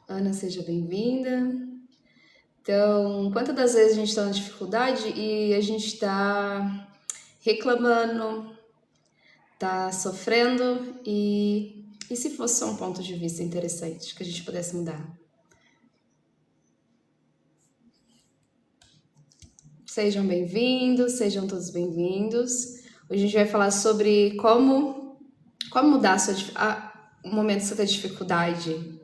Ana, seja bem-vinda. Então, quantas das vezes a gente está na dificuldade e a gente está reclamando, está sofrendo e se fosse só um ponto de vista interessante que a gente pudesse mudar? Sejam bem-vindos, sejam todos bem-vindos. Hoje a gente vai falar sobre como mudar o momento da sua dificuldade.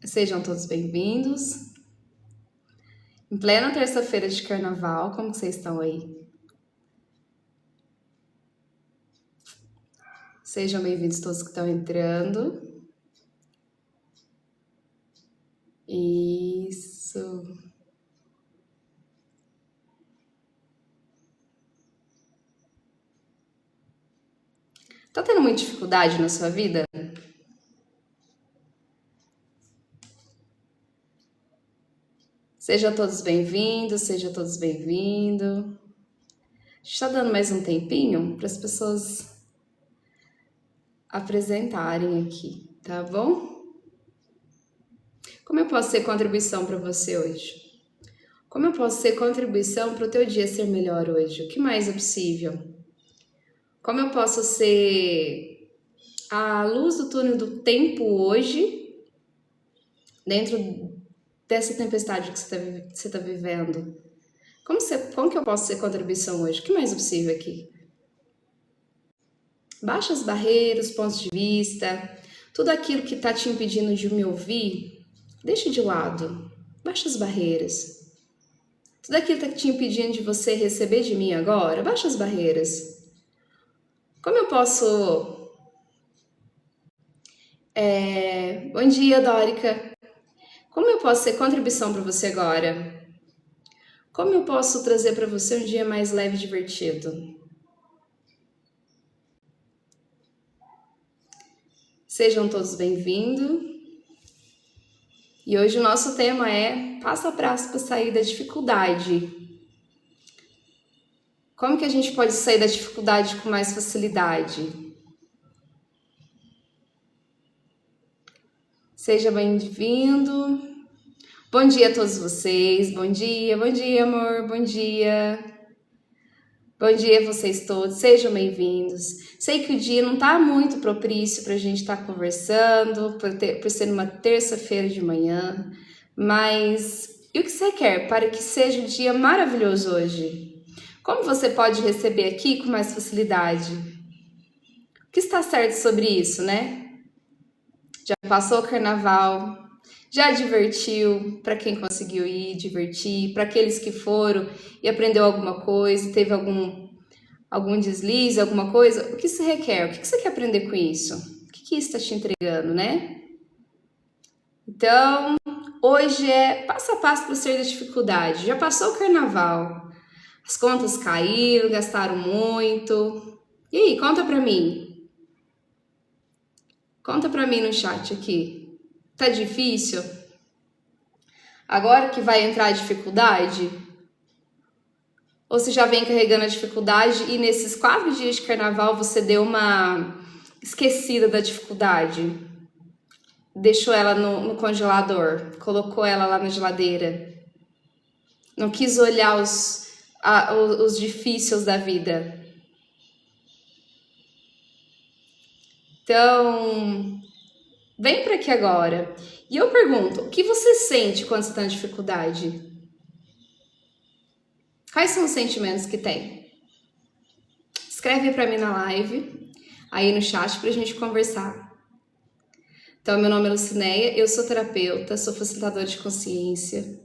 Sejam todos bem-vindos. Em plena terça-feira de carnaval, como que vocês estão aí? Sejam bem-vindos todos que estão entrando. Isso. Tá tendo muita dificuldade na sua vida? Sejam todos bem-vindos, seja todos bem-vindos. A gente tá dando mais um tempinho para as pessoas apresentarem aqui, tá bom? Como eu posso ser contribuição para você hoje? Como eu posso ser contribuição para o teu dia ser melhor hoje? O que mais é possível? Como eu posso ser a luz do túnel do tempo hoje, dentro dessa tempestade que você tá vivendo? Como que eu posso ser contribuição hoje? O que mais é possível aqui? Baixa as barreiras, pontos de vista, tudo aquilo que está te impedindo de me ouvir, deixa de lado. Baixa as barreiras. Tudo aquilo que está te impedindo de você receber de mim agora, baixa as barreiras. Como eu posso... Bom dia, Dórica. Como eu posso ser contribuição para você agora? Como eu posso trazer para você um dia mais leve e divertido? Sejam todos bem-vindos. E hoje o nosso tema é passo a passo para sair da dificuldade. Como que a gente pode sair da dificuldade com mais facilidade? Seja bem-vindo. Bom dia a todos vocês. Bom dia, amor. Bom dia. Bom dia a vocês todos. Sejam bem-vindos. Sei que o dia não está muito propício para a gente estar conversando, por ser uma terça-feira de manhã, mas e o que você quer para que seja um dia maravilhoso hoje? Como você pode receber aqui com mais facilidade? O que está certo sobre isso, né? Já passou o carnaval, já divertiu, para quem conseguiu ir, divertir, para aqueles que foram e aprendeu alguma coisa, teve algum deslize, alguma coisa, o que se requer? O que você quer aprender com isso? O que isso está te entregando, né? Então, hoje é passo a passo para sair da dificuldade. Já passou o carnaval, as contas caíram, gastaram muito. E aí, conta pra mim. Conta pra mim no chat aqui. Tá difícil? Agora que vai entrar a dificuldade? Ou você já vem carregando a dificuldade e nesses 4 dias de carnaval você deu uma esquecida da dificuldade? Deixou ela no congelador, colocou ela lá na geladeira. Não quis olhar os difíceis da vida. Então, vem para aqui agora. E eu pergunto, o que você sente quando você está em dificuldade? Quais são os sentimentos que tem? Escreve para mim na live, aí no chat, para a gente conversar. Então, meu nome é Lucinéia, eu sou terapeuta, sou facilitadora de consciência.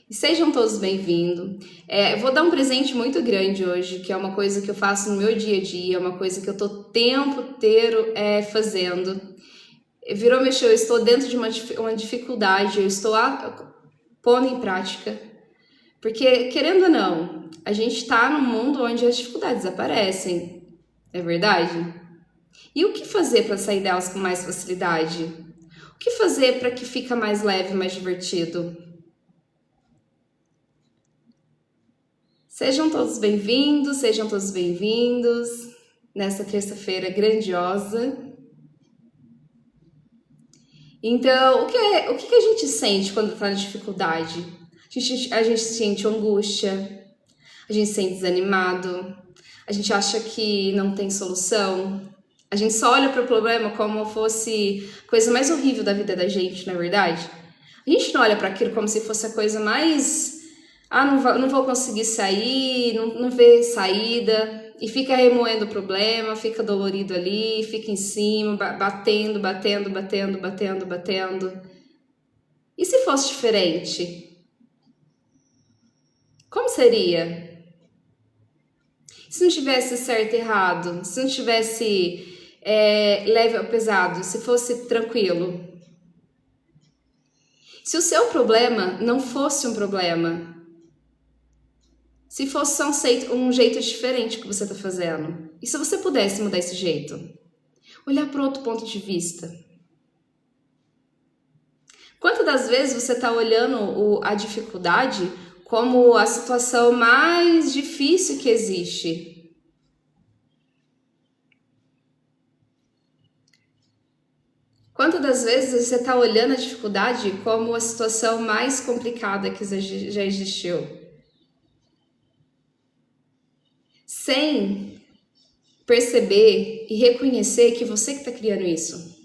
E sejam todos bem-vindos. Eu vou dar um presente muito grande hoje, que é uma coisa que eu faço no meu dia a dia, uma coisa que eu tô o tempo inteiro fazendo. Virou mexer, eu estou dentro de uma dificuldade, eu estou pondo em prática. Porque, querendo ou não, a gente está num mundo onde as dificuldades aparecem, é verdade? E o que fazer para sair delas com mais facilidade? O que fazer para que fica mais leve, mais divertido? Sejam todos bem-vindos nessa terça-feira grandiosa. Então, o que a gente sente quando está na dificuldade? A gente sente angústia, a gente se sente desanimado, a gente acha que não tem solução, a gente só olha para o problema como fosse a coisa mais horrível da vida da gente, na verdade. A gente não olha para aquilo como se fosse a coisa mais... não vou conseguir sair, não vê saída... E fica remoendo o problema, fica dolorido ali, fica em cima, batendo. E se fosse diferente? Como seria? Se não tivesse certo e errado, se não tivesse leve ou pesado, se fosse tranquilo. Se o seu problema não fosse um problema, se fosse só um jeito diferente que você está fazendo. E se você pudesse mudar esse jeito? Olhar para outro ponto de vista. Quantas das vezes você está olhando a dificuldade como a situação mais difícil que existe? Quantas das vezes você está olhando a dificuldade como a situação mais complicada que já existiu? Sem perceber e reconhecer que você que está criando isso.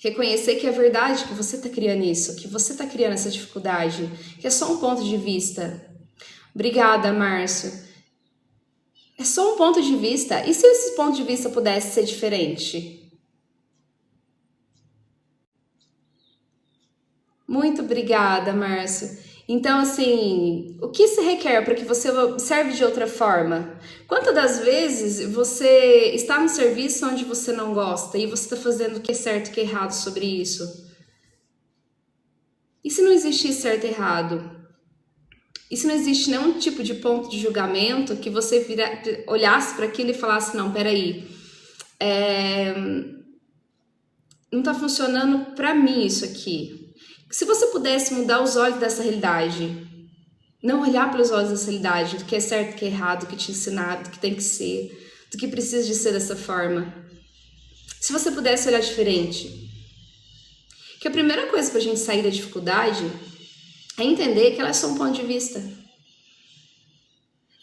Reconhecer que é verdade que você está criando isso, que você está criando essa dificuldade, que é só um ponto de vista. Obrigada, Márcio. É só um ponto de vista. E se esse ponto de vista pudesse ser diferente? Muito obrigada, Márcio. Então, assim, o que se requer para que você observe de outra forma? Quantas das vezes você está no serviço onde você não gosta e você está fazendo o que é certo e o que é errado sobre isso? E se não existisse certo e errado? E se não existe nenhum tipo de ponto de julgamento que você olhasse para aquilo e falasse, não, peraí, não está funcionando para mim isso aqui. Se você pudesse mudar os olhos dessa realidade, não olhar pelos olhos dessa realidade, do que é certo, do que é errado, do que te ensinaram, do que tem que ser, do que precisa de ser dessa forma. Se você pudesse olhar diferente. Que a primeira coisa para a gente sair da dificuldade é entender que ela é só um ponto de vista.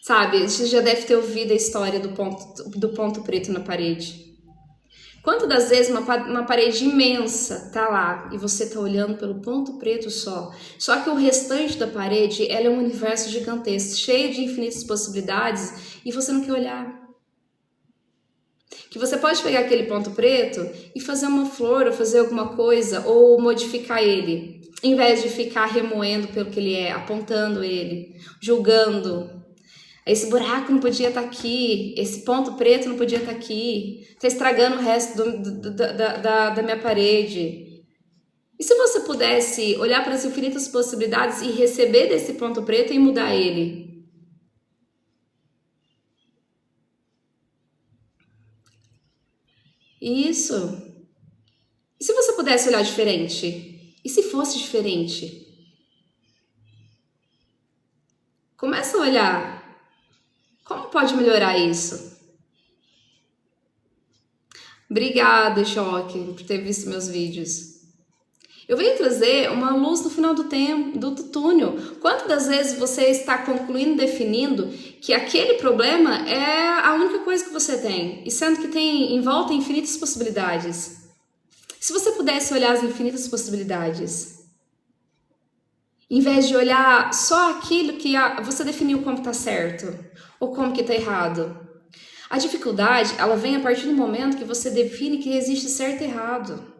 Sabe, você já deve ter ouvido a história do ponto preto na parede. Quantas das vezes uma parede imensa tá lá e você tá olhando pelo ponto preto só que o restante da parede, ela é um universo gigantesco, cheio de infinitas possibilidades e você não quer olhar. Que você pode pegar aquele ponto preto e fazer uma flor ou fazer alguma coisa ou modificar ele, em vez de ficar remoendo pelo que ele é, apontando ele, julgando. Esse buraco não podia estar aqui, esse ponto preto não podia estar aqui, está estragando o resto da minha parede. E se você pudesse olhar para as infinitas possibilidades e receber desse ponto preto e mudar ele? Isso. E se você pudesse olhar diferente? E se fosse diferente? Começa a olhar. Como pode melhorar isso? Obrigada, Choque, por ter visto meus vídeos. Eu venho trazer uma luz no final do túnel. Quantas das vezes você está concluindo, definindo que aquele problema é a única coisa que você tem, e sendo que tem em volta infinitas possibilidades. Se você pudesse olhar as infinitas possibilidades, em vez de olhar só aquilo que você definiu como está certo ou como que está errado. A dificuldade, ela vem a partir do momento que você define que existe certo e errado.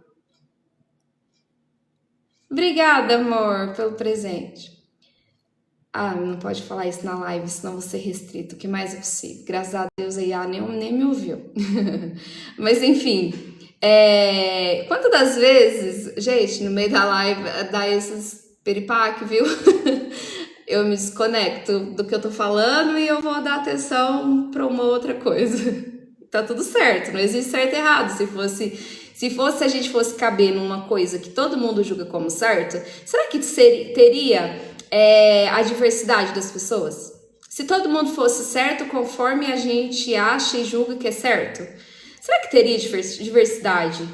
Obrigada, amor, pelo presente. Não pode falar isso na live, senão vou ser restrito. O que mais é possível? Graças a Deus a IA nem me ouviu. Mas enfim, quantas das vezes, gente, no meio da live, dá esses peripaque, viu? Eu me desconecto do que eu tô falando e eu vou dar atenção para uma outra coisa. Tá tudo certo, não existe certo e errado. Se a gente fosse caber numa coisa que todo mundo julga como certo, será que teria a diversidade das pessoas? Se todo mundo fosse certo conforme a gente acha e julga que é certo, será que teria diversidade?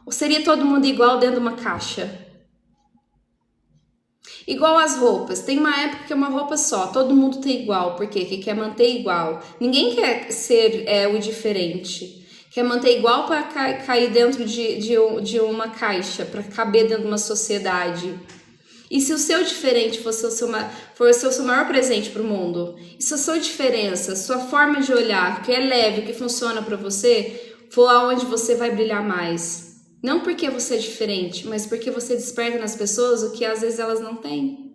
Ou seria todo mundo igual dentro de uma caixa? Igual as roupas. Tem uma época que é uma roupa só, todo mundo tem igual. Por quê? Que quer manter igual. Ninguém quer ser o diferente. Quer manter igual para cair dentro de uma caixa, para caber dentro de uma sociedade. E se o seu diferente for o seu maior presente para o mundo, e se a sua diferença, sua forma de olhar, que é leve, que funciona para você, for aonde você vai brilhar mais. Não porque você é diferente, mas porque você desperta nas pessoas o que às vezes elas não têm.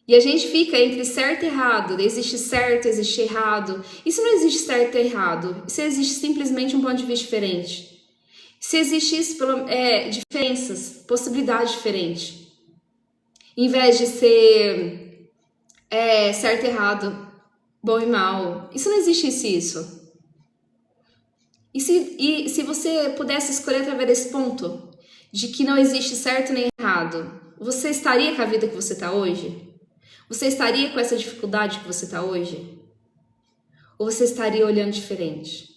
E a gente fica entre certo e errado. Existe certo, existe errado. E se não existe certo e errado? Se existe simplesmente um ponto de vista diferente? Se existe isso, diferenças, possibilidade diferente. Em vez de ser certo e errado, bom e mal. E se não existisse isso? E se você pudesse escolher através desse ponto, de que não existe certo nem errado, você estaria com a vida que você está hoje? Você estaria com essa dificuldade que você está hoje? Ou você estaria olhando diferente?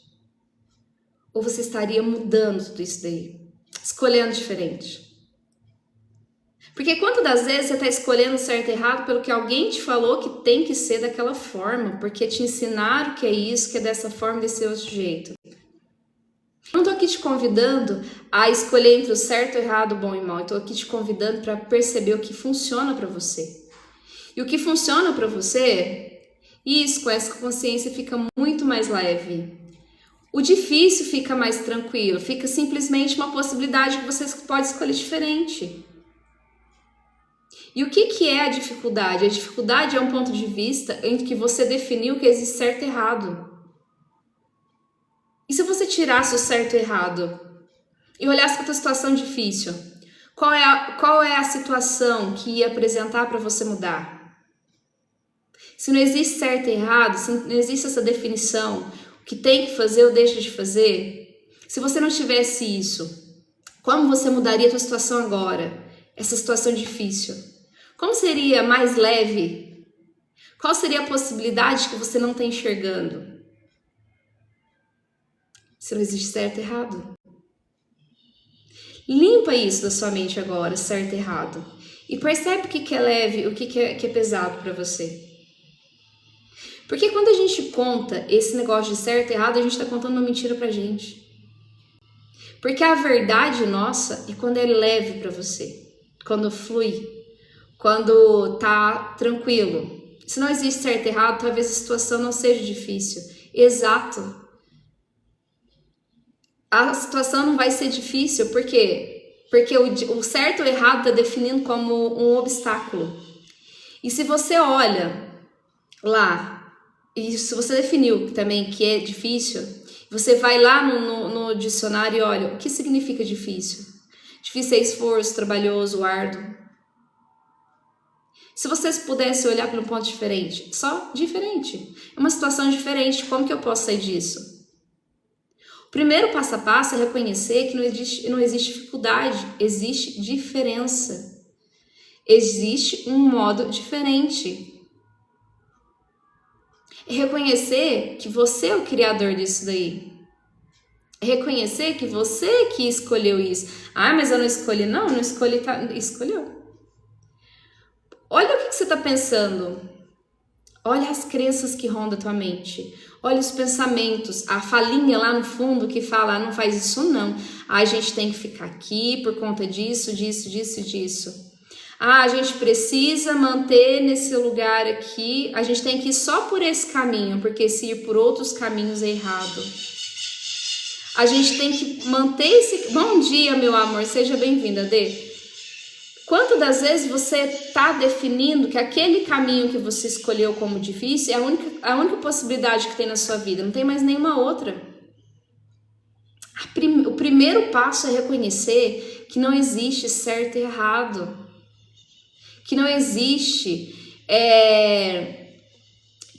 Ou você estaria mudando tudo isso daí? Escolhendo diferente? Porque quantas das vezes você está escolhendo certo e errado pelo que alguém te falou que tem que ser daquela forma, porque te ensinaram que é isso, que é dessa forma, desse outro jeito. Eu não estou aqui te convidando a escolher entre o certo, o errado, o bom e o mal. Eu estou aqui te convidando para perceber o que funciona para você. E o que funciona para você, isso com essa consciência fica muito mais leve. O difícil fica mais tranquilo, fica simplesmente uma possibilidade que você pode escolher diferente. E o que é a dificuldade? A dificuldade é um ponto de vista em que você definiu que existe certo e errado. E se você tirasse o certo e o errado e olhasse para a tua situação difícil, qual é a situação que ia apresentar para você mudar? Se não existe certo e errado, se não existe essa definição, o que tem que fazer ou deixa de fazer, se você não tivesse isso, como você mudaria a tua situação agora? Essa situação difícil. Como seria mais leve? Qual seria a possibilidade que você não está enxergando? Se não existe certo e errado. Limpa isso da sua mente agora, certo e errado. E percebe o que é leve, o que é pesado para você. Porque quando a gente conta esse negócio de certo e errado, a gente está contando uma mentira pra gente. Porque a verdade nossa é quando é leve para você. Quando flui. Quando tá tranquilo. Se não existe certo e errado, talvez a situação não seja difícil. Exato. A situação não vai ser difícil, por quê? Porque o certo ou errado está definindo como um obstáculo. E se você olha lá, e se você definiu também que é difícil, você vai lá no dicionário e olha, o que significa difícil? Difícil é esforço, trabalhoso, árduo. Se vocês pudessem olhar para um ponto diferente, só diferente, é uma situação diferente, como que eu posso sair disso? O primeiro passo a passo é reconhecer que não existe dificuldade, existe diferença. Existe um modo diferente. É reconhecer que você é o criador disso daí. É reconhecer que você que escolheu isso. Ah, mas eu não escolhi. Não escolhi, escolheu. Olha o que você está pensando. Olha as crenças que rondam a tua mente. Olha os pensamentos, a falinha lá no fundo que fala, não faz isso não. A gente tem que ficar aqui por conta disso, disso. A gente precisa manter nesse lugar aqui, a gente tem que ir só por esse caminho, porque se ir por outros caminhos é errado. A gente tem que manter esse... Bom dia, meu amor, seja bem-vinda, Dê. Quantas das vezes você está definindo que aquele caminho que você escolheu como difícil é a única possibilidade que tem na sua vida, não tem mais nenhuma outra? O primeiro passo é reconhecer que não existe certo e errado, que não existe,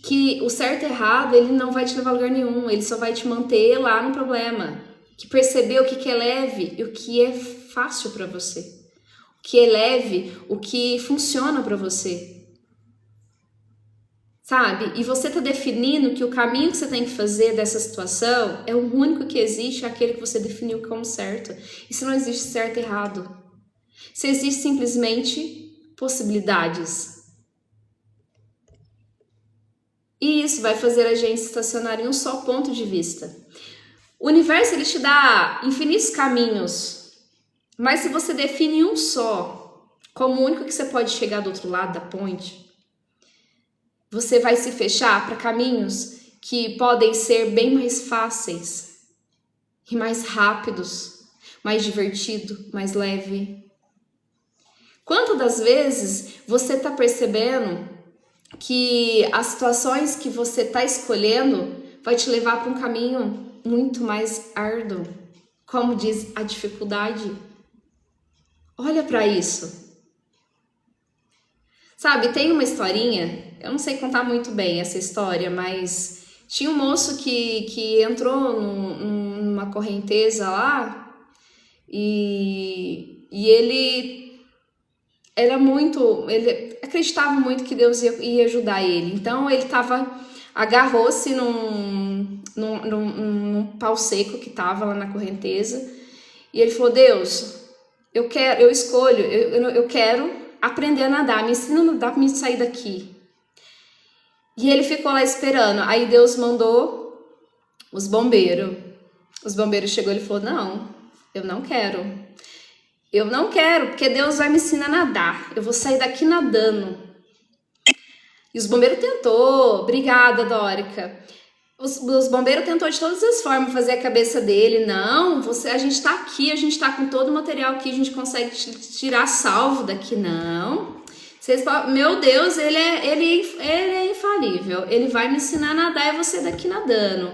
que o certo e errado ele não vai te levar a lugar nenhum, ele só vai te manter lá no problema, que perceber o que é leve e o que é fácil para você. Que eleve o que funciona para você. sabe? E você tá definindo que o caminho que você tem que fazer dessa situação é o único que existe, é aquele que você definiu como certo. Isso não existe certo e errado. Se existe simplesmente possibilidades. E isso vai fazer a gente estacionar em um só ponto de vista. O universo, ele te dá infinitos caminhos, mas se você define um só, como o único que você pode chegar do outro lado da ponte, você vai se fechar para caminhos que podem ser bem mais fáceis e mais rápidos, mais divertido, mais leve. Quantas das vezes você está percebendo que as situações que você está escolhendo vai te levar para um caminho muito mais árduo, como diz a dificuldade? Olha para isso. Sabe, tem uma historinha, eu não sei contar muito bem essa história, mas tinha um moço que entrou numa correnteza lá e ele ele acreditava muito que Deus ia ajudar ele. Então ele agarrou-se num pau seco que estava lá na correnteza e ele falou: Deus, eu quero aprender a nadar, me ensina a nadar para me sair daqui. E ele ficou lá esperando. Aí Deus mandou os bombeiros. Os bombeiros chegou e ele falou: não, eu não quero. Eu não quero, porque Deus vai me ensinar a nadar. Eu vou sair daqui nadando. E os bombeiros tentou. Obrigada, Dórica. Os bombeiros tentou de todas as formas fazer a cabeça dele. Não, a gente tá aqui, a gente tá com todo o material aqui, a gente consegue tirar salvo daqui. Não. Meu Deus, ele é infalível. Ele vai me ensinar a nadar e você daqui nadando.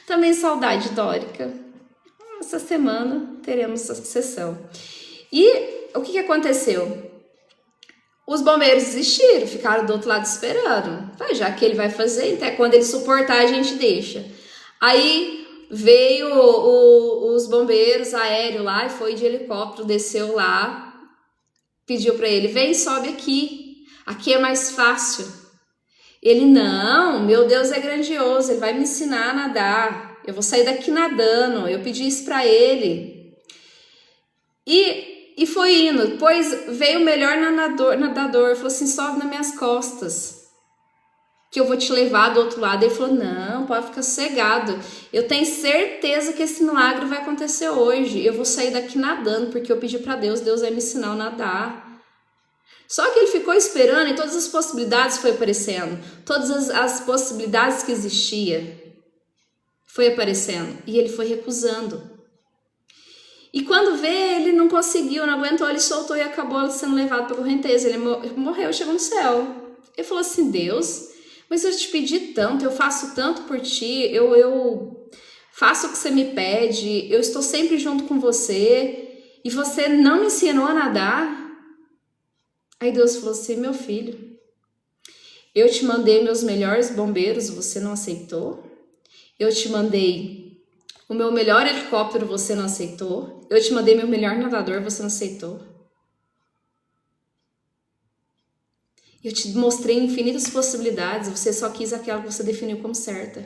Também saudade, Dórica. Essa semana teremos a sessão. E o que aconteceu? Os bombeiros desistiram, ficaram do outro lado esperando. Já que ele vai fazer, até quando ele suportar a gente deixa. Aí veio os bombeiros aéreo lá e foi de helicóptero, desceu lá, pediu para ele: vem, sobe aqui é mais fácil. Ele: não, meu Deus é grandioso, ele vai me ensinar a nadar, eu vou sair daqui nadando. Eu pedi isso para ele. E foi indo. Depois veio o melhor nadador, falou assim: sobe nas minhas costas, que eu vou te levar do outro lado. Ele falou: não, pode ficar sossegado, eu tenho certeza que esse milagre vai acontecer hoje, eu vou sair daqui nadando, porque eu pedi para Deus vai me ensinar a nadar. Só que ele ficou esperando e todas as possibilidades foi aparecendo, todas as possibilidades que existia foi aparecendo e ele foi recusando. E quando vê, ele não conseguiu, não aguentou, ele soltou e acabou sendo levado para a correnteza. Ele morreu, chegou no céu. Ele falou assim: Deus, mas eu te pedi tanto, eu faço tanto por ti, eu faço o que você me pede, eu estou sempre junto com você e você não me ensinou a nadar. Aí Deus falou assim: meu filho, eu te mandei meus melhores bombeiros, você não aceitou. Eu te mandei o meu melhor helicóptero, você não aceitou. Eu te mandei meu melhor nadador, você não aceitou. Eu te mostrei infinitas possibilidades, você só quis aquela que você definiu como certa.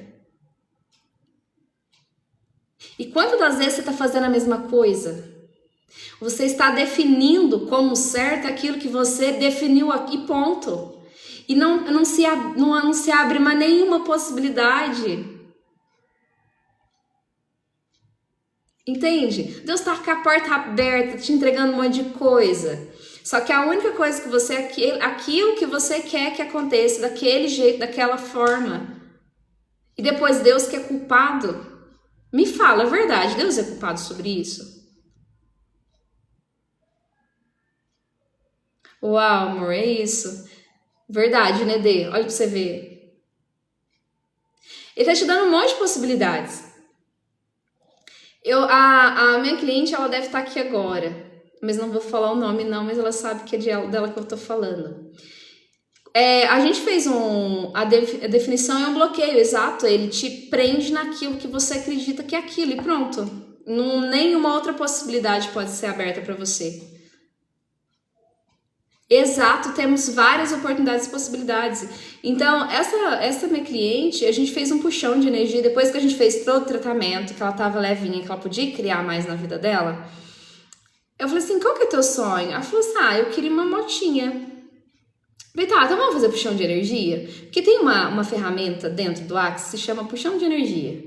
E quantas das vezes você está fazendo a mesma coisa? Você está definindo como certo aquilo que você definiu aqui, ponto. E não se abre mais nenhuma possibilidade. Entende? Deus está com a porta aberta, te entregando um monte de coisa. Só que a única coisa que você aquilo que você quer que aconteça daquele jeito, daquela forma. E depois Deus que é culpado. Me fala a verdade, Deus é culpado sobre isso? Uau, amor, é isso. Verdade, né, Dê? Olha pra você ver. Ele tá te dando um monte de possibilidades. A minha cliente, ela deve estar aqui agora, mas não vou falar o nome não, mas ela sabe que é dela que eu tô falando. A gente fez a definição é um bloqueio, exato, ele te prende naquilo que você acredita que é aquilo e pronto. Nenhuma outra possibilidade pode ser aberta para você. Exato, temos várias oportunidades e possibilidades. Então, essa minha cliente, a gente fez um puxão de energia, depois que a gente fez todo o tratamento, que ela tava levinha, que ela podia criar mais na vida dela. Eu falei assim, qual que é teu sonho? Ela falou assim, eu queria uma motinha. Falei, tá, então vamos fazer puxão de energia? Porque tem uma ferramenta dentro do Axis que se chama puxão de energia.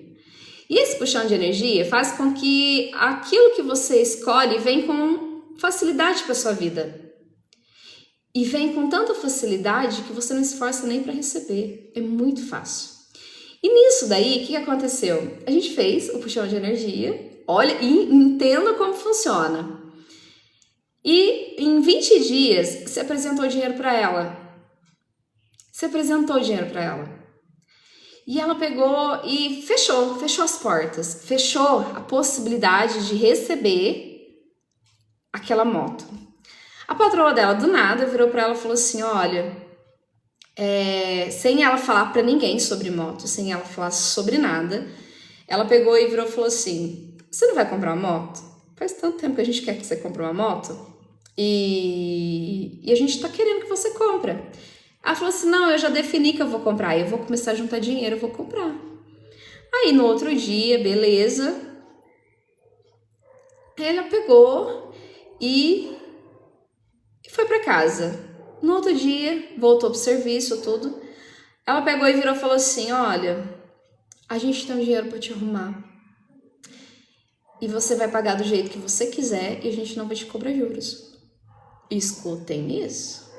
E esse puxão de energia faz com que aquilo que você escolhe venha com facilidade para sua vida. E vem com tanta facilidade que você não esforça nem para receber. É muito fácil. E nisso daí, o que aconteceu? A gente fez o puxão de energia, olha, e entenda como funciona. E em 20 dias, você apresentou dinheiro para ela. Você apresentou dinheiro para ela. E ela pegou e fechou as portas. Fechou a possibilidade de receber aquela moto. A patroa dela, do nada, virou para ela e falou assim, olha, sem ela falar para ninguém sobre moto, sem ela falar sobre nada, ela pegou e virou e falou assim, você não vai comprar uma moto? Faz tanto tempo que a gente quer que você compre uma moto e a gente tá querendo que você compre. Ela falou assim, não, eu já defini que eu vou comprar, eu vou começar a juntar dinheiro, eu vou comprar. Aí no outro dia, beleza, ela pegou e foi para casa. No outro dia, voltou pro serviço, tudo. Ela pegou e virou e falou assim, olha, a gente tem um dinheiro para te arrumar. E você vai pagar do jeito que você quiser e a gente não vai te cobrar juros. Escutem isso.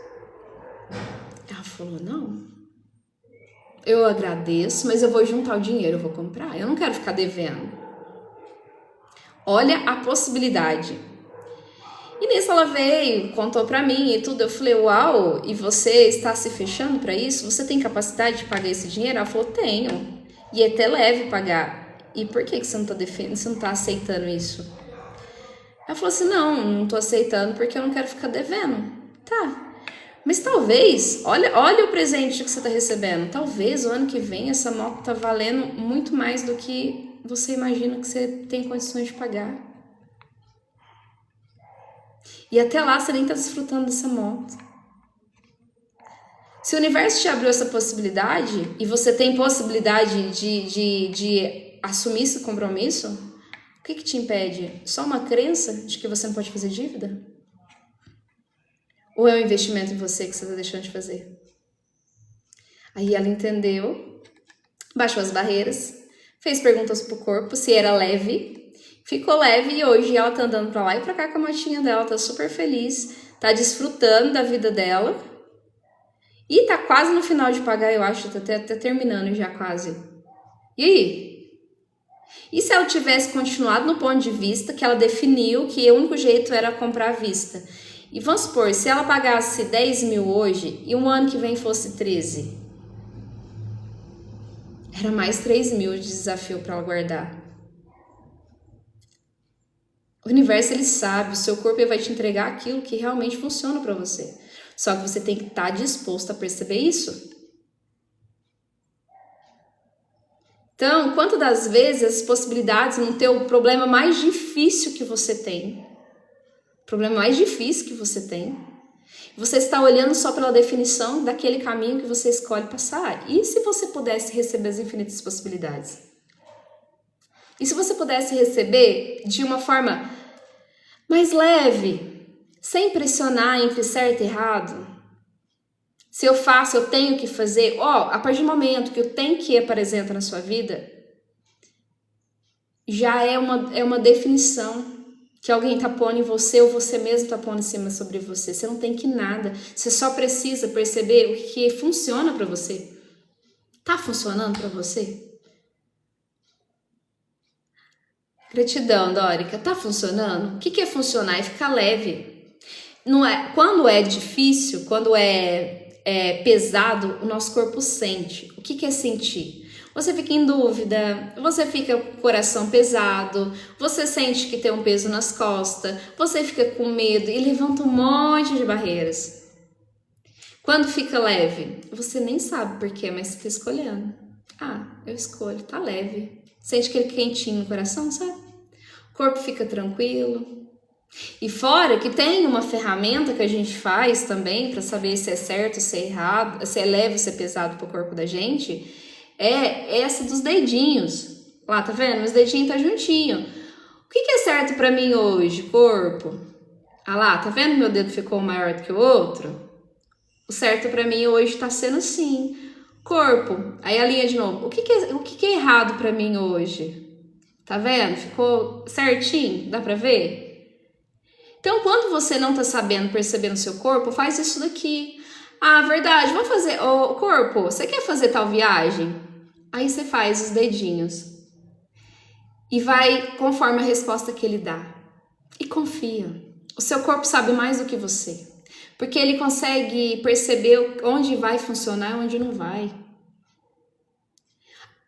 Ela falou, não. Eu agradeço, mas eu vou juntar o dinheiro, eu vou comprar. Eu não quero ficar devendo. Olha a possibilidade. E nisso ela veio, contou pra mim e tudo. Eu falei, uau, e você está se fechando pra isso? Você tem capacidade de pagar esse dinheiro? Ela falou, tenho. E é até leve pagar. E por que você não tá defendendo, você não tá aceitando isso? Ela falou assim, não tô aceitando porque eu não quero ficar devendo. Tá. Mas talvez, olha o presente que você tá recebendo. Talvez o ano que vem essa moto tá valendo muito mais do que você imagina que você tem condições de pagar. E até lá você nem tá desfrutando dessa moto. Se o universo te abriu essa possibilidade e você tem possibilidade de assumir esse compromisso, o que te impede? Só uma crença de que você não pode fazer dívida? Ou é um investimento em você que você está deixando de fazer? Aí ela entendeu, baixou as barreiras, fez perguntas pro corpo se era leve, ficou leve e hoje ela tá andando pra lá e pra cá com a motinha dela, tá super feliz, tá desfrutando da vida dela e tá quase no final de pagar, eu acho, tá até terminando já quase. E aí? E se ela tivesse continuado no ponto de vista que ela definiu que o único jeito era comprar à vista? E vamos supor, se ela pagasse 10 mil hoje e um ano que vem fosse 13, era mais 3 mil de desafio para ela guardar. O universo, ele sabe, o seu corpo ele vai te entregar aquilo que realmente funciona para você. Só que você tem que estar disposto a perceber isso. Então, quantas das vezes as possibilidades não ter o problema mais difícil que você tem? O problema mais difícil que você tem. Você está olhando só pela definição daquele caminho que você escolhe passar. E se você pudesse receber as infinitas possibilidades? E se você pudesse receber de uma forma mais leve, sem pressionar entre certo e errado? Se eu faço, eu tenho que fazer. A partir do momento que eu tenho que apresentar na sua vida, já é uma definição que alguém tá pondo em você ou você mesmo tá pondo em cima sobre você. Você não tem que nada. Você só precisa perceber o que funciona para você. Tá funcionando para você? Gratidão, Dórica. Tá funcionando? O que é funcionar? É ficar leve. Não é, quando é difícil, quando é pesado, o nosso corpo sente. O que é sentir? Você fica em dúvida, você fica com o coração pesado, você sente que tem um peso nas costas, você fica com medo e levanta um monte de barreiras. Quando fica leve, você nem sabe por quê, mas você está escolhendo. Eu escolho, tá leve. Sente aquele quentinho no coração, sabe? O corpo fica tranquilo. E fora que tem uma ferramenta que a gente faz também para saber se é certo, se é errado, se é leve ou se é pesado para o corpo da gente, é essa dos dedinhos. Lá, tá vendo? Meus dedinhos tá juntinho. O que é certo para mim hoje, corpo? Ah lá, tá vendo? Meu dedo ficou maior do que o outro? O certo para mim hoje tá sendo assim. Corpo. Aí a linha de novo. O que é errado para mim hoje? Tá vendo? Ficou certinho? Dá para ver? Então, quando você não tá sabendo perceber no seu corpo, faz isso daqui. Ah, verdade, vamos fazer... Ô, corpo, você quer fazer tal viagem? Aí você faz os dedinhos. E vai conforme a resposta que ele dá. E confia. O seu corpo sabe mais do que você. Porque ele consegue perceber onde vai funcionar e onde não vai.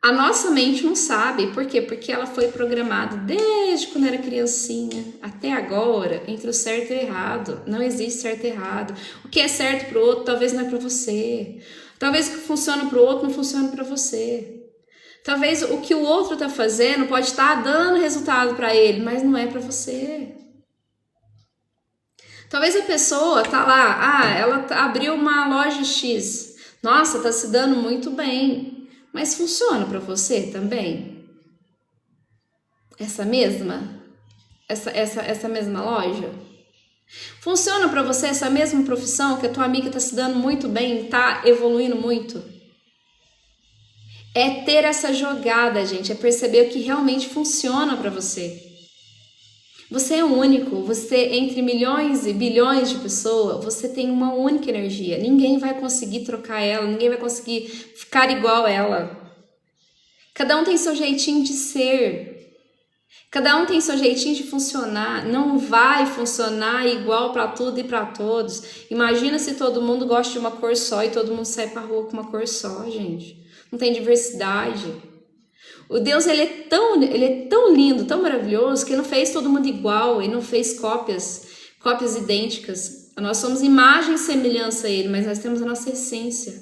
A nossa mente não sabe. Por quê? Porque ela foi programada desde quando era criancinha até agora entre o certo e o errado. Não existe certo e errado. O que é certo para o outro talvez não é para você. Talvez o que funciona para o outro não funcione para você. Talvez o que o outro está fazendo pode estar dando resultado para ele, mas não é para você. Talvez a pessoa tá lá, ela abriu uma loja X. Nossa, tá se dando muito bem. Mas funciona para você também? Essa mesma loja? Funciona para você essa mesma profissão que a tua amiga tá se dando muito bem, tá evoluindo muito? É ter essa jogada, gente, é perceber o que realmente funciona para você. Você é único, você entre milhões e bilhões de pessoas, você tem uma única energia. Ninguém vai conseguir trocar ela, ninguém vai conseguir ficar igual a ela. Cada um tem seu jeitinho de ser. Cada um tem seu jeitinho de funcionar. Não vai funcionar igual para tudo e para todos. Imagina se todo mundo gosta de uma cor só e todo mundo sai pra rua com uma cor só, gente. Não tem diversidade. O Deus, ele é tão lindo, tão maravilhoso, que ele não fez todo mundo igual, ele não fez cópias idênticas. Nós somos imagem e semelhança a ele, mas nós temos a nossa essência.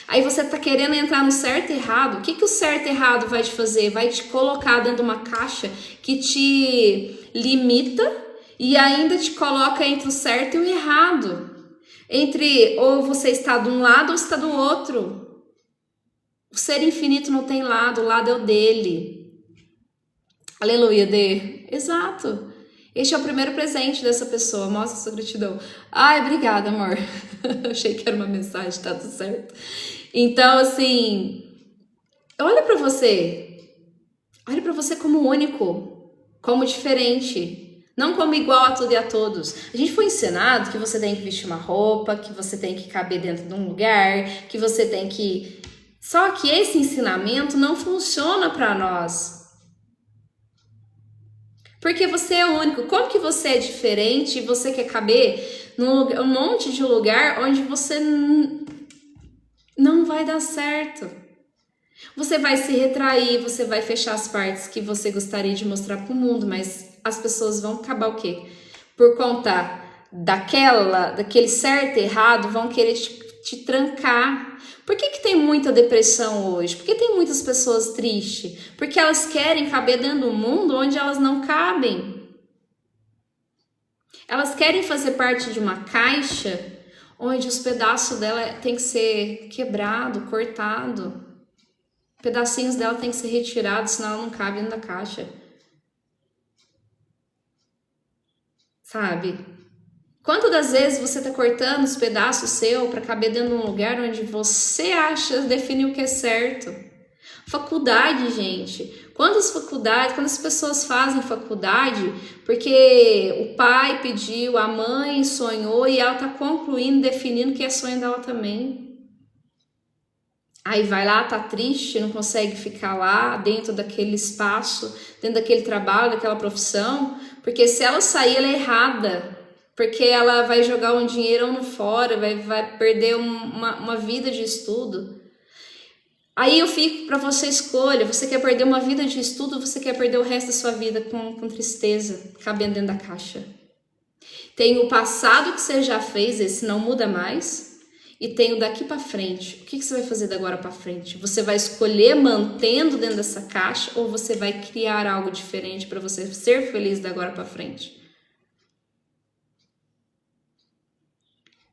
Aí você tá querendo entrar no certo e errado. O que o certo e errado vai te fazer? Vai te colocar dentro de uma caixa que te limita e ainda te coloca entre o certo e o errado. Entre ou você está de um lado ou está do outro. O ser infinito não tem lado, o lado é o dele. Aleluia, Dê. Exato. Este é o primeiro presente dessa pessoa. Mostra sua gratidão. Ai, obrigada, amor. Achei que era uma mensagem, tá tudo certo. Então, assim, olha pra você. Olha pra você como único, como diferente. Não como igual a tudo e a todos. A gente foi ensinado que você tem que vestir uma roupa, que você tem que caber dentro de um lugar, que você tem que... Só que esse ensinamento não funciona para nós. Porque você é único. Como que você é diferente e você quer caber num monte de lugar onde você não vai dar certo? Você vai se retrair, você vai fechar as partes que você gostaria de mostrar para o mundo, mas as pessoas vão acabar o quê? Por conta daquele certo e errado, vão querer te trancar. Por que tem muita depressão hoje? Por que tem muitas pessoas tristes? Porque elas querem caber dentro do mundo onde elas não cabem. Elas querem fazer parte de uma caixa onde os pedaços dela tem que ser quebrado, cortado. Pedacinhos dela tem que ser retirados, senão ela não cabe dentro da caixa. Sabe? Quantas das vezes você está cortando os pedaços seu para caber dentro de um lugar onde você acha definir o que é certo? Faculdade, gente. Quando as pessoas fazem faculdade, porque o pai pediu, a mãe sonhou e ela está concluindo, definindo que é sonho dela também. Aí vai lá, tá triste, não consegue ficar lá dentro daquele espaço, dentro daquele trabalho, daquela profissão, porque se ela sair, ela é errada. Porque ela vai jogar um dinheirão fora, vai perder uma vida de estudo. Aí eu fico para você escolha, você quer perder uma vida de estudo ou você quer perder o resto da sua vida com tristeza, cabendo dentro da caixa? Tem o passado que você já fez, esse não muda mais, e tem o daqui para frente. O que você vai fazer da agora para frente? Você vai escolher mantendo dentro dessa caixa ou você vai criar algo diferente para você ser feliz da agora para frente?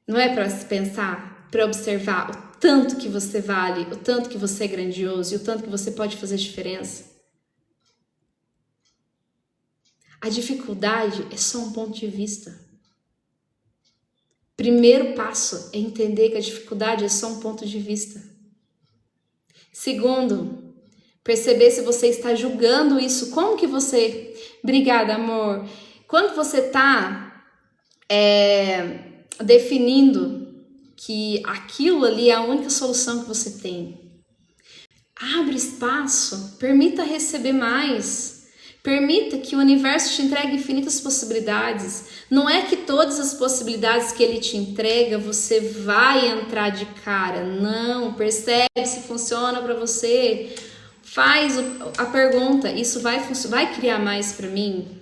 Não é para se pensar, para observar o tanto que você vale, o tanto que você é grandioso e o tanto que você pode fazer diferença? A dificuldade é só um ponto de vista. Primeiro passo é entender que a dificuldade é só um ponto de vista. Segundo, perceber se você está julgando isso. Como que você... Obrigada, amor. Quando você está definindo que aquilo ali é a única solução que você tem, abre espaço, permita receber mais. Permita que o universo te entregue infinitas possibilidades. Não é que todas as possibilidades que ele te entrega você vai entrar de cara. Não, percebe se funciona para você. Faz a pergunta, isso vai criar mais para mim?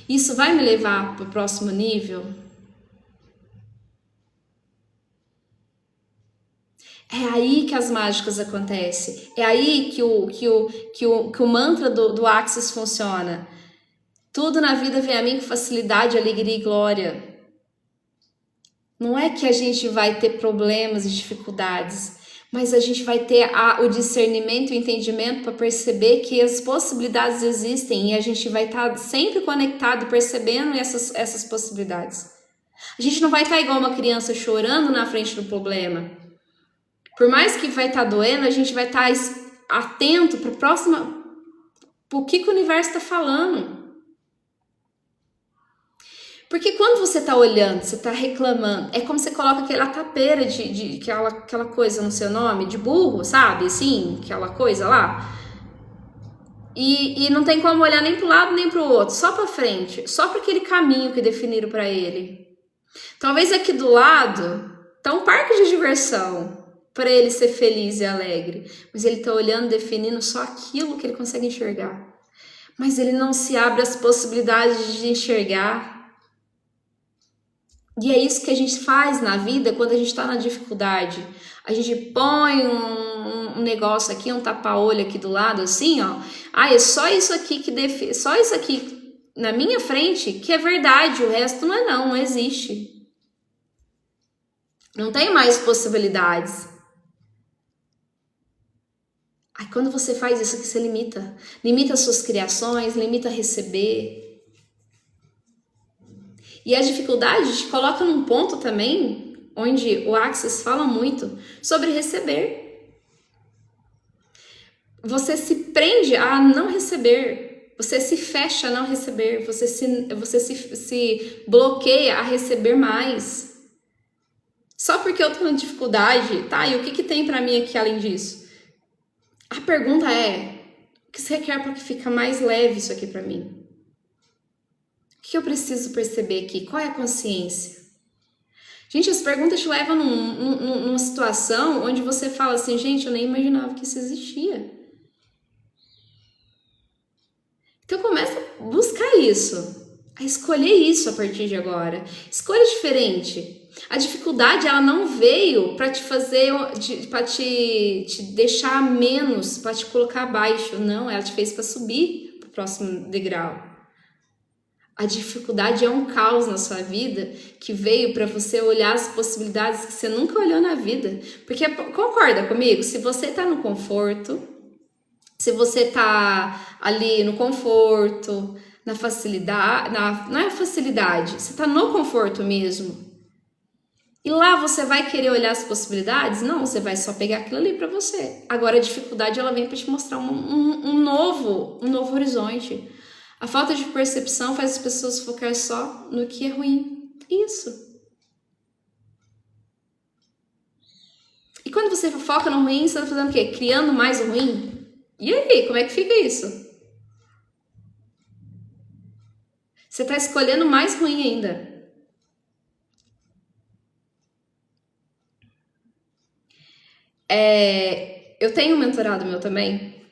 Isso vai me levar para o próximo nível? É aí que as mágicas acontecem. É aí que o mantra do Axis funciona. Tudo na vida vem a mim com facilidade, alegria e glória. Não é que a gente vai ter problemas e dificuldades, mas a gente vai ter o discernimento e o entendimento para perceber que as possibilidades existem e a gente vai estar sempre conectado, percebendo essas possibilidades. A gente não vai estar igual uma criança chorando na frente do problema. Por mais que vai estar doendo, a gente vai estar atento para a próxima... Por que o universo está falando? Porque quando você está olhando, você está reclamando, é como você coloca aquela tapeira aquela coisa no seu nome, de burro, sabe? Assim, aquela coisa lá. E não tem como olhar nem para o lado nem para o outro, só para frente, só para aquele caminho que definiram para ele. Talvez aqui do lado tá um parque de diversão, para ele ser feliz e alegre, mas ele está olhando, definindo só aquilo que ele consegue enxergar, mas ele não se abre às possibilidades de enxergar. E é isso que a gente faz na vida quando a gente está na dificuldade. A gente põe um negócio aqui, um tapa-olho aqui do lado, assim, ó. É só isso aqui só isso aqui na minha frente que é verdade, o resto não existe. Não tem mais possibilidades. Aí quando você faz isso aqui, você limita as suas criações, limita receber. E a dificuldade te coloca num ponto também, onde o Axis fala muito sobre receber. Você se prende a não receber, você se fecha a não receber, você se bloqueia a receber mais. Só porque eu tô em dificuldade, tá? E o que tem pra mim aqui além disso? A pergunta é, o que você quer para que fique mais leve isso aqui para mim? O que eu preciso perceber aqui? Qual é a consciência? Gente, as perguntas te levam numa situação onde você fala assim, gente, eu nem imaginava que isso existia. Então começa a buscar isso, a escolher isso a partir de agora. Escolha diferente. A dificuldade, ela não veio para te fazer, para te deixar menos, para te colocar abaixo. Não, ela te fez para subir para o próximo degrau. A dificuldade é um caos na sua vida que veio para você olhar as possibilidades que você nunca olhou na vida. Porque, concorda comigo? Se você está no conforto, se você está ali no conforto, na facilidade, não é a facilidade, você está no conforto mesmo. E lá você vai querer olhar as possibilidades? Não, você vai só pegar aquilo ali para você. Agora a dificuldade ela vem para te mostrar um novo horizonte. A falta de percepção faz as pessoas focar só no que é ruim. Isso. E quando você foca no ruim, você está fazendo o quê? Criando mais o ruim? E aí, como é que fica isso? Você está escolhendo mais ruim ainda. Eu tenho um mentorado meu também,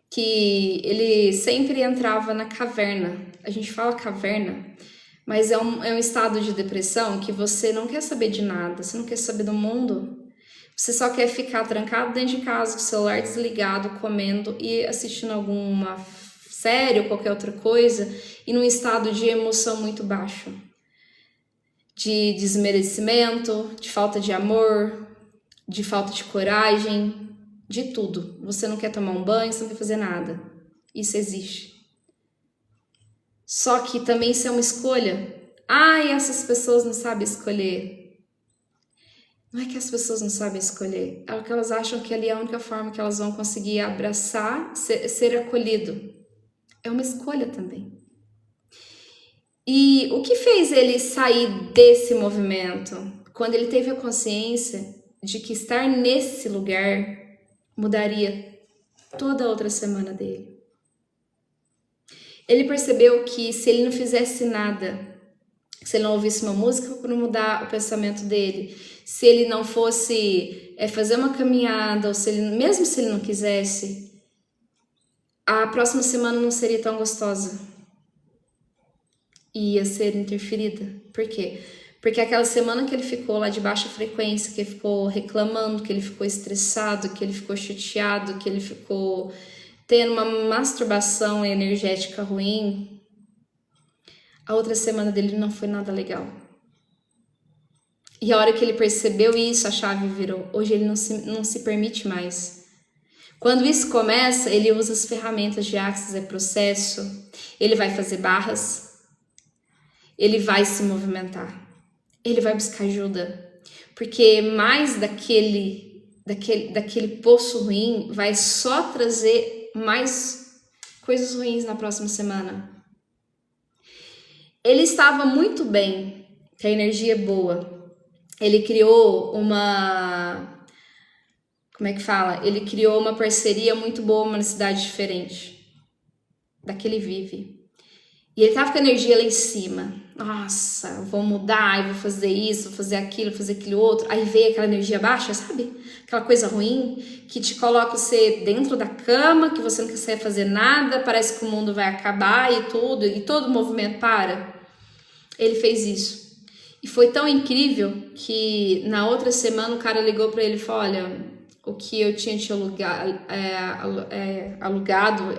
que ele sempre entrava na caverna. A gente fala caverna, mas é um estado de depressão que você não quer saber de nada, você não quer saber do mundo. Você só quer ficar trancado dentro de casa, com o celular desligado, comendo e assistindo alguma série ou qualquer outra coisa, e num estado de emoção muito baixo. De desmerecimento, de falta de amor, de falta de coragem, de tudo. Você não quer tomar um banho, você não quer fazer nada. Isso existe. Só que também isso é uma escolha. Ai, essas pessoas não sabem escolher. Não é que as pessoas não sabem escolher, é que elas acham que ali é a única forma que elas vão conseguir abraçar, ser acolhido. É uma escolha também. E o que fez ele sair desse movimento? Quando ele teve a consciência de que estar nesse lugar mudaria toda a outra semana dele. Ele percebeu que se ele não fizesse nada, se ele não ouvisse uma música para mudar o pensamento dele, se ele não fosse fazer uma caminhada, ou mesmo se ele não quisesse, a próxima semana não seria tão gostosa. Ia ser interferida. Por quê? Porque aquela semana que ele ficou lá de baixa frequência, que ele ficou reclamando, que ele ficou estressado, que ele ficou chateado, que ele ficou tendo uma masturbação energética ruim, a outra semana dele não foi nada legal. E a hora que ele percebeu isso, a chave virou. Hoje ele não se permite mais. Quando isso começa, ele usa as ferramentas de Axis, processo, ele vai fazer barras, ele vai se movimentar, ele vai buscar ajuda. Porque mais daquele poço ruim vai só trazer mais coisas ruins na próxima semana. Ele estava muito bem, com a energia boa. Ele criou uma... Como é que fala? Ele criou uma parceria muito boa numa cidade diferente da que ele vive. E ele tava com a energia lá em cima. Nossa, eu vou mudar, eu vou fazer isso, vou fazer aquilo outro. Aí veio aquela energia baixa, sabe? Aquela coisa ruim que te coloca você dentro da cama, que você não quer fazer nada, parece que o mundo vai acabar e tudo, e todo o movimento para. Ele fez isso. E foi tão incrível que na outra semana o cara ligou para ele e falou: olha, o que eu tinha te alugado,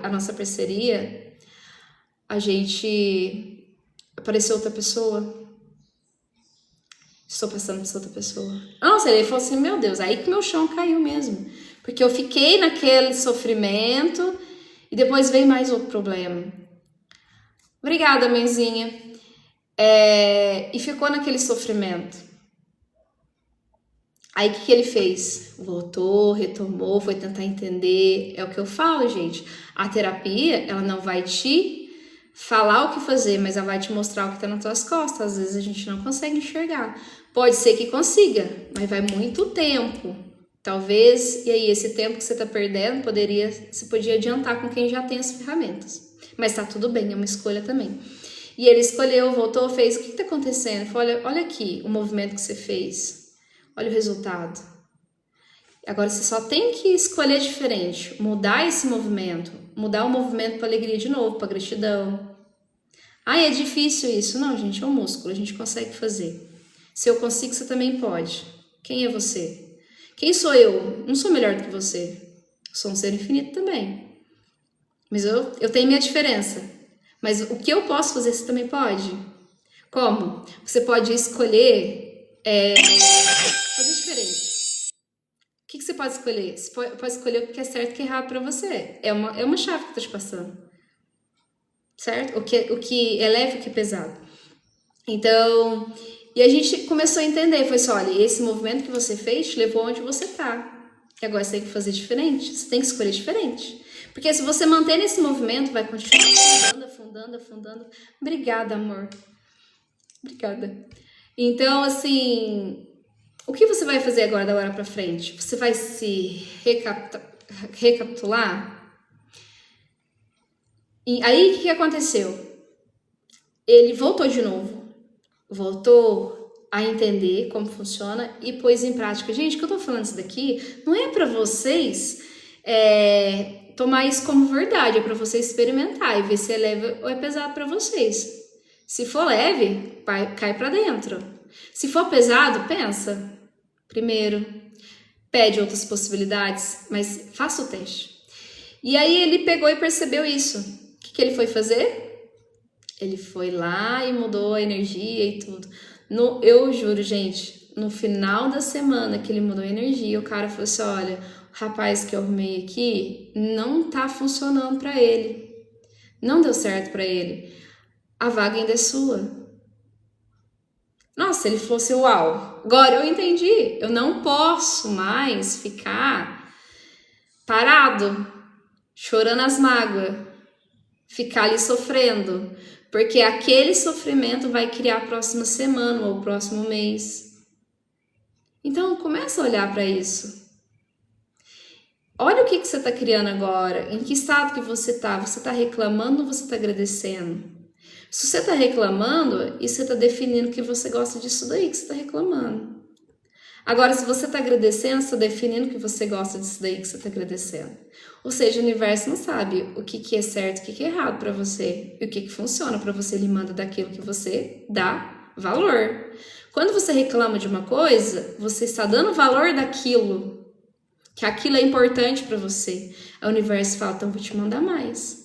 a nossa parceria, apareceu outra pessoa. Estou passando por outra pessoa. Nossa, ele falou assim: meu Deus, aí que meu chão caiu mesmo. Porque eu fiquei naquele sofrimento e depois veio mais outro problema. Obrigada, mãezinha. E ficou naquele sofrimento. Aí o que ele fez? Voltou, retomou, foi tentar entender. É o que eu falo, gente. A terapia, ela não vai te falar o que fazer, mas ela vai te mostrar o que tá nas tuas costas. Às vezes a gente não consegue enxergar. Pode ser que consiga, mas vai muito tempo. Talvez, e aí esse tempo que você tá perdendo, você podia adiantar com quem já tem as ferramentas. Mas tá tudo bem, é uma escolha também. E ele escolheu, voltou, fez. O que tá acontecendo? Ele falou: olha aqui o movimento que você fez. Olha o resultado. Agora você só tem que escolher diferente. Mudar esse movimento. Mudar o movimento para alegria de novo, para gratidão. É difícil isso. Não, gente, é um músculo. A gente consegue fazer. Se eu consigo, você também pode. Quem é você? Quem sou eu? Não sou melhor do que você. Sou um ser infinito também. Mas eu tenho minha diferença. Mas o que eu posso fazer, você também pode. Como? Você pode escolher fazer diferente. O que você pode escolher? Você pode escolher o que é certo e o que é errado para você. É uma chave que eu tô te passando. Certo? O que é leve e o que é pesado. Então, e a gente começou a entender. Foi só, olha, esse movimento que você fez te levou onde você tá. E agora você tem que fazer diferente. Você tem que escolher diferente. Porque se você manter nesse movimento, vai continuar afundando. Obrigada, amor. Obrigada. Então, assim, o que você vai fazer agora da hora pra frente? Você vai se recapitular? E aí, o que aconteceu? Ele voltou de novo. Voltou a entender como funciona e pôs em prática. Gente, o que eu tô falando isso daqui não é pra vocês tomar isso como verdade, é pra vocês experimentar e ver se é leve ou é pesado pra vocês. Se for leve, cai pra dentro. Se for pesado, pensa. Primeiro, pede outras possibilidades, mas faça o teste. E aí ele pegou e percebeu isso. O que ele foi fazer? Ele foi lá e mudou a energia e tudo. Eu juro, gente, no final da semana que ele mudou a energia, o cara falou assim, olha, o rapaz que eu arrumei aqui não tá funcionando pra ele. Não deu certo pra ele. A vaga ainda é sua. Nossa, ele falou assim, uau, agora eu entendi. Eu não posso mais ficar parado, chorando as mágoas, ficar ali sofrendo, porque aquele sofrimento vai criar a próxima semana ou o próximo mês. Então, começa a olhar para isso. Olha o que você está criando agora, em que estado que você está reclamando ou você está agradecendo? Se você está reclamando, isso você está definindo que você gosta disso daí que você está reclamando. Agora, se você está agradecendo, você está definindo que você gosta disso daí que você está agradecendo. Ou seja, o universo não sabe o que é certo e o que é errado para você. E o que funciona para você, ele manda daquilo que você dá valor. Quando você reclama de uma coisa, você está dando valor daquilo, que aquilo é importante para você. O universo fala, então vou te mandar mais.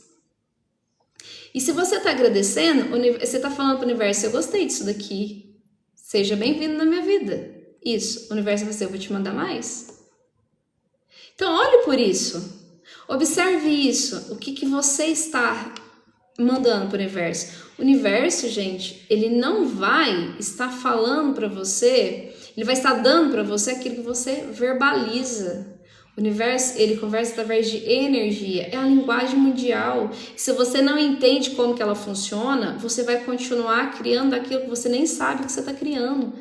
E se você está agradecendo, você está falando para o universo, eu gostei disso daqui, seja bem-vindo na minha vida. Isso, o universo vai dizer, eu vou te mandar mais. Então, olhe por isso, observe isso, o que você está mandando para o universo. O universo, gente, ele não vai estar falando para você, ele vai estar dando para você aquilo que você verbaliza. O universo, ele conversa através de energia, é a linguagem mundial. Se você não entende como que ela funciona, você vai continuar criando aquilo que você nem sabe que você está criando.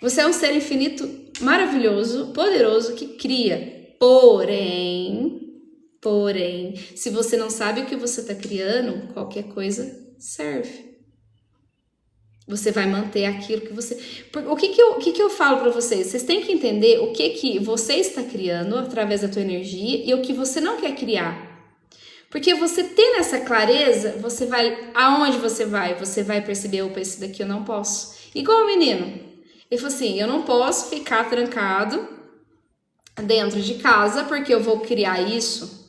Você é um ser infinito, maravilhoso, poderoso, que cria. Porém, se você não sabe o que você está criando, qualquer coisa serve. Você vai manter aquilo que você... O que eu falo para vocês? Vocês têm que entender o que você está criando através da tua energia e o que você não quer criar. Porque você tendo essa clareza, você vai... Aonde você vai? Você vai perceber, opa, esse daqui eu não posso. Igual o menino. Ele falou assim, eu não posso ficar trancado dentro de casa porque eu vou criar isso.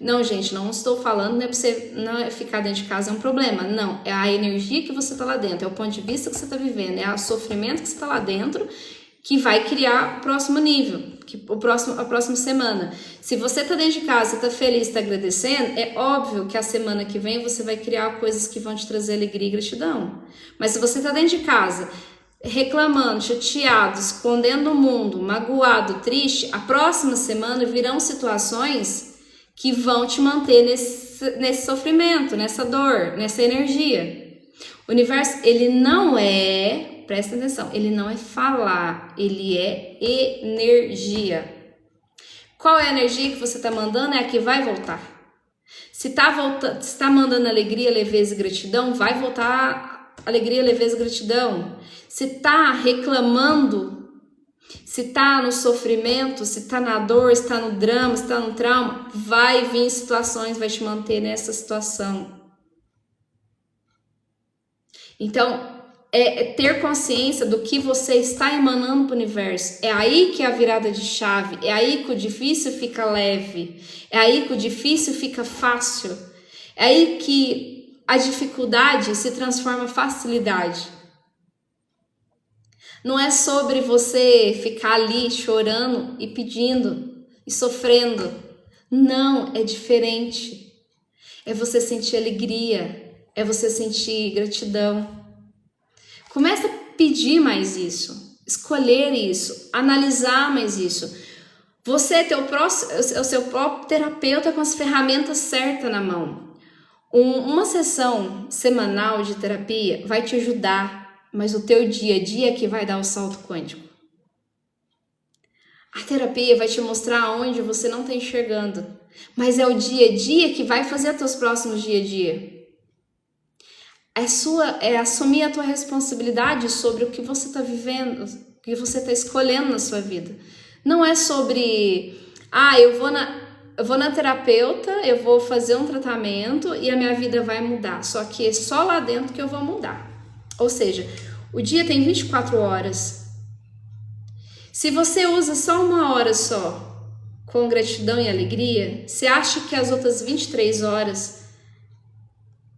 Não, gente, não estou falando, não é pra você não ficar dentro de casa é um problema. Não, é a energia que você está lá dentro, é o ponto de vista que você está vivendo, é o sofrimento que você está lá dentro que vai criar o próximo nível, a próxima semana. Se você está dentro de casa, está feliz, está agradecendo, é óbvio que a semana que vem você vai criar coisas que vão te trazer alegria e gratidão. Mas se você está dentro de casa, reclamando, chateado, escondendo o mundo, magoado, triste, a próxima semana virão situações que vão te manter nesse sofrimento, nessa dor, nessa energia. O universo, ele não é, presta atenção, ele não é falar, ele é energia. Qual é a energia que você está mandando? É a que vai voltar. Se está mandando alegria, leveza e gratidão, vai voltar alegria, leveza e gratidão. Se está reclamando, se está no sofrimento, se está na dor, se está no drama, se está no trauma, vai vir situações, vai te manter nessa situação. Então, é ter consciência do que você está emanando para o universo. É aí que é a virada de chave, é aí que o difícil fica leve, é aí que o difícil fica fácil, é aí que a dificuldade se transforma em facilidade. Não é sobre você ficar ali chorando e pedindo e sofrendo. Não, é diferente. É você sentir alegria, é você sentir gratidão. Comece a pedir mais isso, escolher isso, analisar mais isso. Você é o seu próprio terapeuta com as ferramentas certas na mão. Uma sessão semanal de terapia vai te ajudar, mas o teu dia a dia é que vai dar o salto quântico. A terapia vai te mostrar onde você não está enxergando, mas é o dia a dia que vai fazer os teus próximos dia a dia. É assumir a tua responsabilidade sobre o que você está vivendo, o que você está escolhendo na sua vida. Não é sobre, eu vou na terapeuta, eu vou fazer um tratamento e a minha vida vai mudar. Só que é só lá dentro que eu vou mudar. Ou seja, o dia tem 24 horas. Se você usa só 1 hora só, com gratidão e alegria, você acha que as outras 23 horas,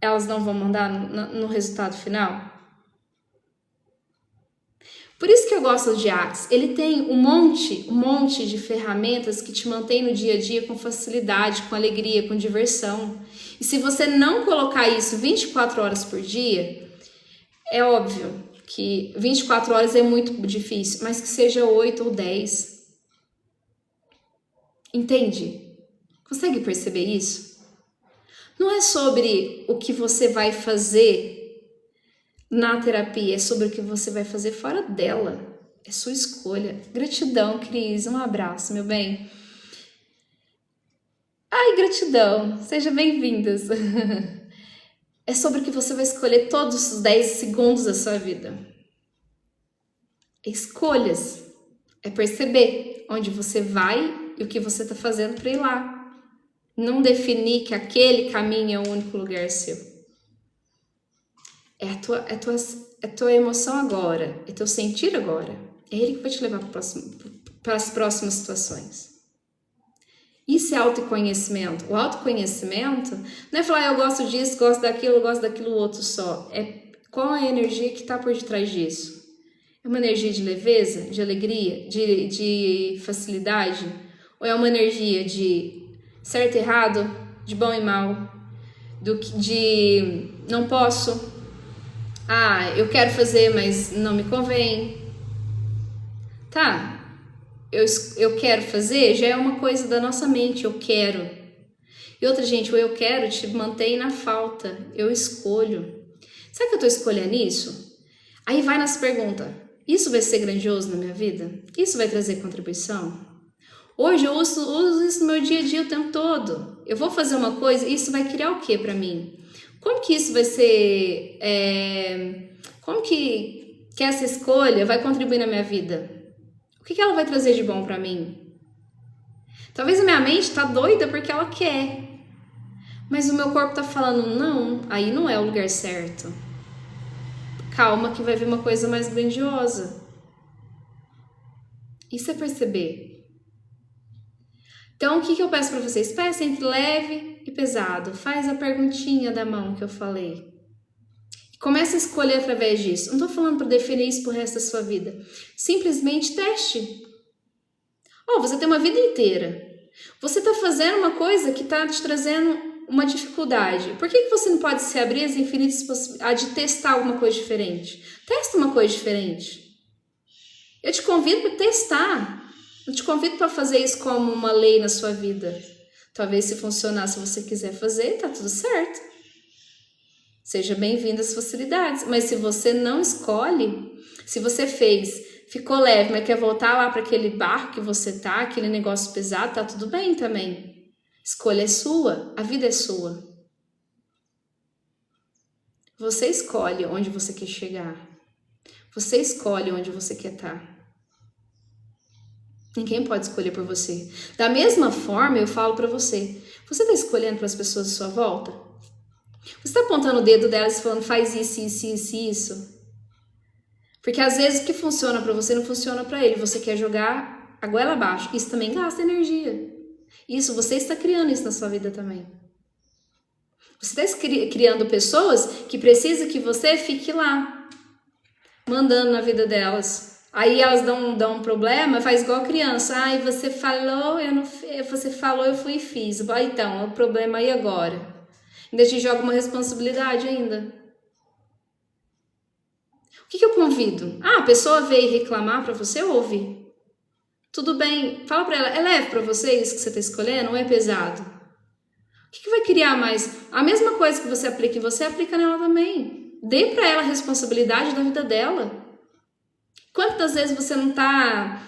elas não vão mandar no resultado final? Por isso que eu gosto de Axis. Ele tem um monte de ferramentas que te mantém no dia a dia com facilidade, com alegria, com diversão. E se você não colocar isso 24 horas por dia, é óbvio que 24 horas é muito difícil, mas que seja 8 ou 10. Entende? Consegue perceber isso? Não é sobre o que você vai fazer na terapia, é sobre o que você vai fazer fora dela. É sua escolha. Gratidão, Cris. Um abraço, meu bem. Ai, gratidão. Sejam bem-vindas. É sobre o que você vai escolher todos os 10 segundos da sua vida. Escolhas. É perceber onde você vai e o que você está fazendo para ir lá. Não definir que aquele caminho é o único lugar seu. É tua emoção agora, é teu sentir agora. É ele que vai te levar para as próximas situações. Isso é autoconhecimento. O autoconhecimento não é falar eu gosto disso, gosto daquilo outro só. É qual a energia que está por detrás disso. É uma energia de leveza, de alegria, de facilidade? Ou é uma energia de certo e errado, de bom e mal, de não posso... eu quero fazer, mas não me convém. Tá, eu quero fazer já é uma coisa da nossa mente, eu quero. E outra, gente, o eu quero te mantém na falta, eu escolho. Será que eu tô escolhendo isso? Aí vai nas perguntas, isso vai ser grandioso na minha vida? Isso vai trazer contribuição? Hoje eu uso isso no meu dia a dia o tempo todo. Eu vou fazer uma coisa, isso vai criar o que pra mim? Como que isso vai ser... como que essa escolha vai contribuir na minha vida? O que ela vai trazer de bom pra mim? Talvez a minha mente tá doida porque ela quer. Mas o meu corpo tá falando, não, aí não é o lugar certo. Calma que vai vir uma coisa mais grandiosa. Isso é perceber. Então, o que eu peço pra vocês? Peça entre leve e pesado. Faz a perguntinha da mão que eu falei. Comece a escolher através disso. Não tô falando para definir isso pro resto da sua vida. Simplesmente teste. Você tem uma vida inteira. Você tá fazendo uma coisa que tá te trazendo uma dificuldade. Por que você não pode se abrir às infinitas possibilidades de testar alguma coisa diferente? Testa uma coisa diferente. Eu te convido para testar. Eu te convido para fazer isso como uma lei na sua vida. Talvez se funcionar, se você quiser fazer, tá tudo certo. Seja bem-vindo às facilidades. Mas se você não escolhe, se você fez, ficou leve, mas quer voltar lá para aquele barco que você tá, aquele negócio pesado, tá tudo bem também. Escolha é sua, a vida é sua. Você escolhe onde você quer chegar. Você escolhe onde você quer estar. Ninguém pode escolher por você. Da mesma forma, eu falo para você. Você está escolhendo para as pessoas à sua volta? Você está apontando o dedo delas e falando, faz isso. Porque às vezes o que funciona para você não funciona para ele. Você quer jogar a goela abaixo. Isso também gasta energia. Você está criando isso na sua vida também. Você está criando pessoas que precisam que você fique lá, mandando na vida delas. Aí elas dão um problema, faz igual a criança. Você falou, eu fui e fiz. Então, o problema aí agora. Ainda te joga uma responsabilidade ainda. O que eu convido? A pessoa veio reclamar pra você, ouve. Tudo bem, fala pra ela, é leve pra você isso que você tá escolhendo ou é pesado? O que vai criar mais? A mesma coisa que você aplica em você, aplica nela também. Dê pra ela a responsabilidade da vida dela. Quantas vezes você não tá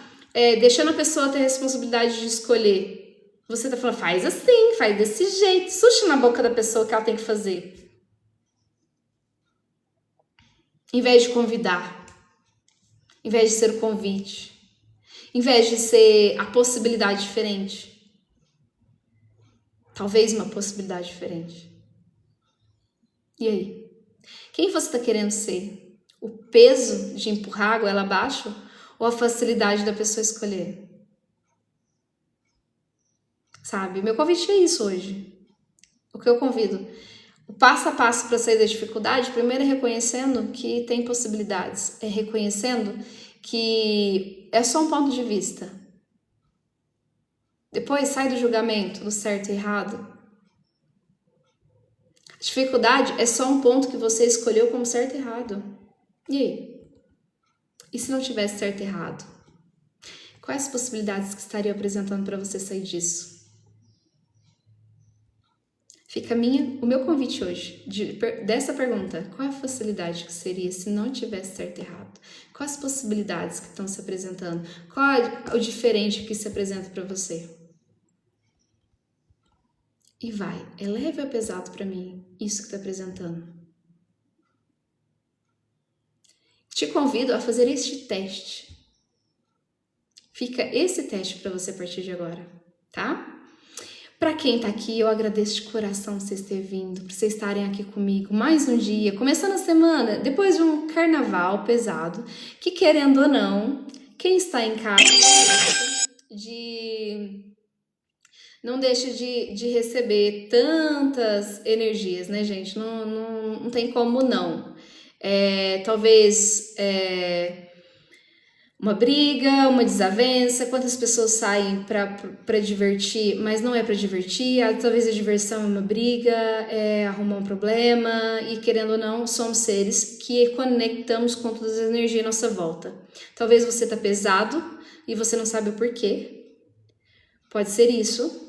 deixando a pessoa ter a responsabilidade de escolher? Você tá falando, faz assim, faz desse jeito. Sushi na boca da pessoa que ela tem que fazer. Em vez de convidar. Em vez de ser o convite. Em vez de ser a possibilidade diferente. Talvez uma possibilidade diferente. E aí? Quem você tá querendo ser? O peso de empurrar a goela abaixo? ou a facilidade da pessoa escolher? Sabe? Meu convite é isso hoje. O que eu convido? O passo a passo para sair da dificuldade, primeiro é reconhecendo que tem possibilidades, é reconhecendo que é só um ponto de vista. Depois sai do julgamento, do certo e errado. A dificuldade é só um ponto que você escolheu como certo e errado. E aí? E se não tivesse certo e errado? Quais possibilidades que estariam apresentando para você sair disso? Fica o meu convite hoje, dessa pergunta, qual é a facilidade que seria se não tivesse certo e errado? Quais as possibilidades que estão se apresentando? Qual é o diferente que se apresenta para você? E vai, é leve ou pesado para mim isso que está apresentando? Te convido a fazer este teste. Fica esse teste para você a partir de agora, tá? Para quem tá aqui, eu agradeço de coração vocês terem vindo, por vocês estarem aqui comigo mais um dia, começando a semana, depois de um carnaval pesado, que querendo ou não, quem está em casa não deixa de receber tantas energias, né, gente? Não tem como não. Talvez uma briga, uma desavença, quantas pessoas saem para divertir, mas não é para divertir, talvez a diversão é uma briga, é arrumar um problema, e querendo ou não, somos seres que conectamos com todas as energias à nossa volta. Talvez você tá pesado e você não sabe o porquê, pode ser isso.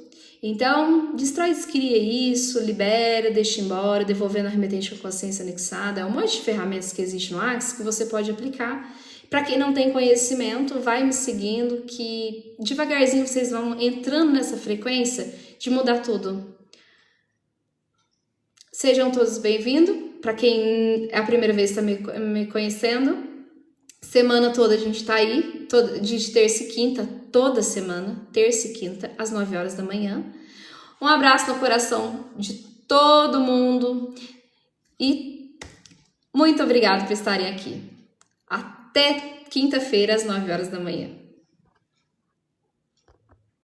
Então, destrói, descria isso, libera, deixa embora, devolvendo a remetente com a consciência anexada, é um monte de ferramentas que existe no Axis que você pode aplicar. Para quem não tem conhecimento, vai me seguindo que devagarzinho vocês vão entrando nessa frequência de mudar tudo. Sejam todos bem-vindos. Para quem é a primeira vez que está me conhecendo, semana toda a gente está aí, de terça e quinta, toda semana, terça e quinta, às 9 horas da manhã. Um abraço no coração de todo mundo e muito obrigada por estarem aqui. Até quinta-feira, às 9 horas da manhã.